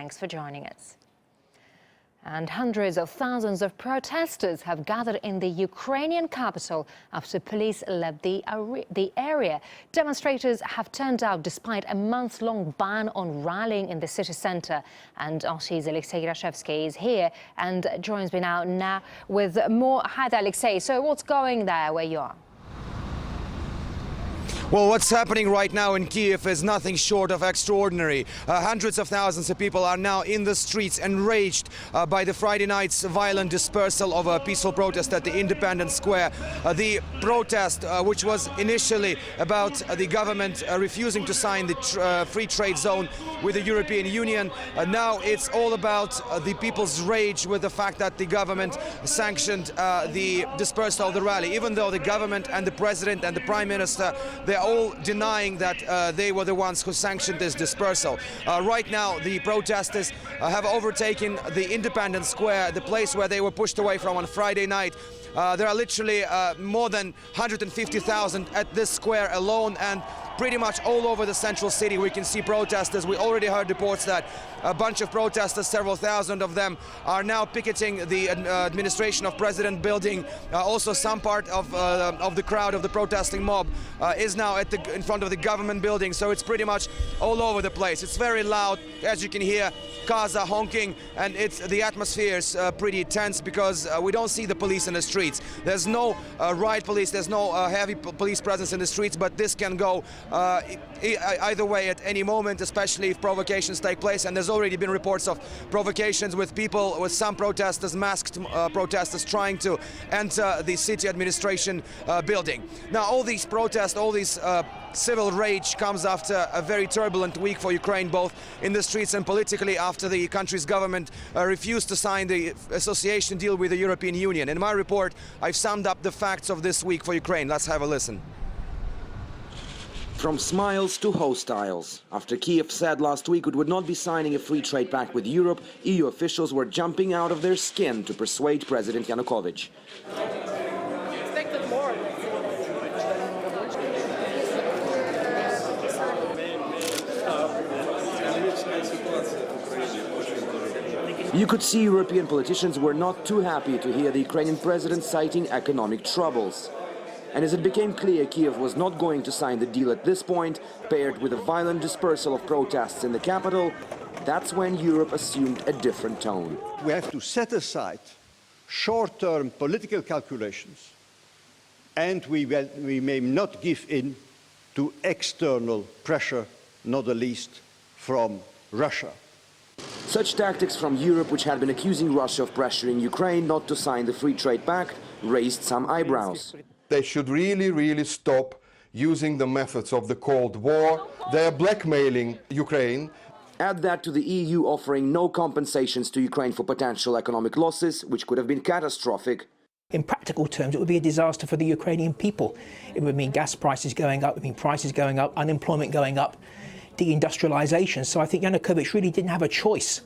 Thanks for joining us. And hundreds of thousands of protesters have gathered in the Ukrainian capital after police left the area. Demonstrators have turned out despite a month-long ban on rallying in the city centre. And RT's Alexei Rashevsky is here and joins me now with more. Hi there, Alexei. So what's going there where you are? Well, what's happening right now in Kiev is nothing short of extraordinary. Hundreds of thousands of people are now in the streets, enraged by the Friday night's violent dispersal of a peaceful protest at the Independence Square. The protest, which was initially about the government refusing to sign the free trade zone with the European Union, now it's all about the people's rage with the fact that the government sanctioned the dispersal of the rally, even though the government and the president and the prime minister, they're all denying that they were the ones who sanctioned this dispersal. Right now, the protesters have overtaken the Independence Square, the place where they were pushed away from on Friday night. There are literally more than 150,000 at this square alone, and pretty much all over the central city we can see protesters. We already heard reports that a bunch of protesters, several thousand of them, are now picketing the administration of President building. Also some part of the crowd, of the protesting mob, is now in front of the government building. So it's pretty much all over the place. It's very loud, as you can hear. Cars are honking, and the atmosphere is pretty tense because we don't see the police in the streets. There's no riot police, there's no heavy police presence in the streets, but this can go either way at any moment, especially if provocations take place. And there's already been reports of provocations with people, with some protesters, masked protesters, trying to enter the city administration building. Now, all these protests, all these civil rage comes after a very turbulent week for Ukraine, both in the streets and politically, after the country's government refused to sign the association deal with the European Union. In my report, I've summed up the facts of this week for Ukraine. Let's have a listen. From smiles to hostiles. After Kiev said last week it would not be signing a free trade pact with Europe, EU officials were jumping out of their skin to persuade President Yanukovych. You could see European politicians were not too happy to hear the Ukrainian president citing economic troubles. And as it became clear Kiev was not going to sign the deal at this point, paired with a violent dispersal of protests in the capital, that's when Europe assumed a different tone. We have to set aside short-term political calculations, and we may not give in to external pressure, not the least from Russia. Such tactics from Europe, which had been accusing Russia of pressuring Ukraine not to sign the free trade pact, raised some eyebrows. They should really stop using the methods of the Cold War. They are blackmailing Ukraine. Add that to the EU offering no compensations to Ukraine for potential economic losses, which could have been catastrophic. In practical terms, it would be a disaster for the Ukrainian people. It would mean gas prices going up, it would mean prices going up, unemployment going up, deindustrialization. So I think Yanukovych really didn't have a choice.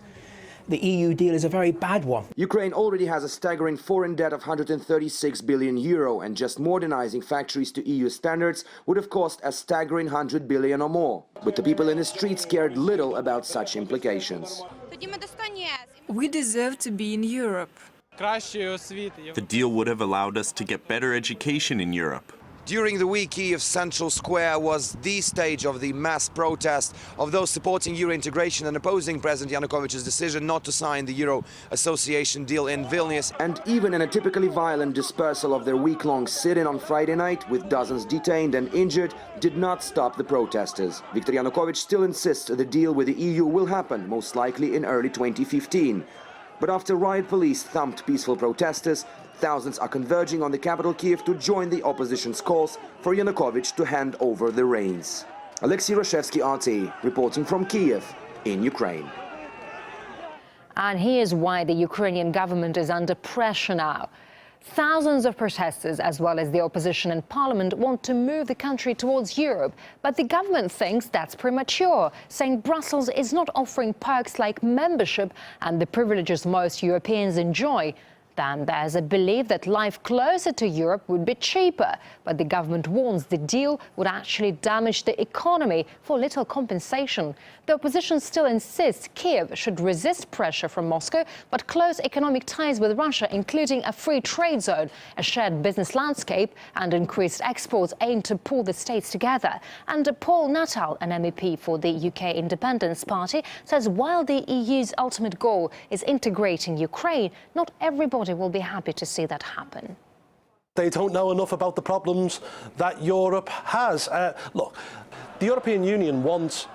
The EU deal is a very bad one. Ukraine already has a staggering foreign debt of 136 billion euro, and just modernizing factories to EU standards would have cost a staggering 100 billion or more. But the people in the streets cared little about such implications. We deserve to be in Europe. The deal would have allowed us to get better education in Europe. During the week, Kiev's central square was the stage of the mass protest of those supporting Euro integration and opposing President Yanukovych's decision not to sign the Euro association deal in Vilnius. And even in a typically violent dispersal of their week-long sit-in on Friday night, with dozens detained and injured, did not stop the protesters. Viktor Yanukovych still insists the deal with the EU will happen, most likely in early 2015. But after riot police thumped peaceful protesters, thousands are converging on the capital Kiev to join the opposition's calls for Yanukovych to hand over the reins. Alexei Rashevsky, RT, reporting from Kiev in Ukraine. And here's why the Ukrainian government is under pressure now. Thousands of protesters, as well as the opposition in parliament, want to move the country towards Europe. But the government thinks that's premature, saying Brussels is not offering perks like membership and the privileges most Europeans enjoy. Then there's a belief that life closer to Europe would be cheaper, but the government warns the deal would actually damage the economy for little compensation. The opposition still insists Kiev should resist pressure from Moscow, but close economic ties with Russia, including a free trade zone, a shared business landscape and increased exports aim to pull the states together. And Paul Natal, an MEP for the UK Independence Party, says while the EU's ultimate goal is integrating Ukraine, not everybody will be happy to see that happen. They don't know enough about the problems that Europe has. Look, the European Union wants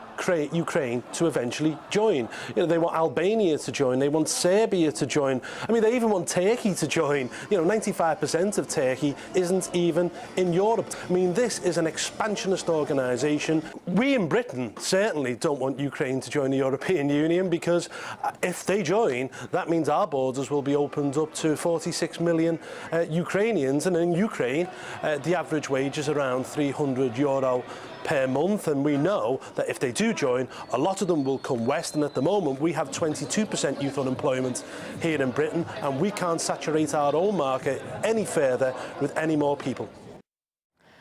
Ukraine to eventually join. You know, they want Albania to join, they want Serbia to join. I mean, they even want Turkey to join. You know, 95% of Turkey isn't even in Europe. I mean, this is an expansionist organisation. We in Britain certainly don't want Ukraine to join the European Union, because if they join, that means our borders will be opened up to 46 million Ukrainians, and in Ukraine, the average wage is around €300 per month, and we know that if they do join, a lot of them will come west, and at the moment we have 22% youth unemployment here in Britain, and we can't saturate our own market any further with any more people.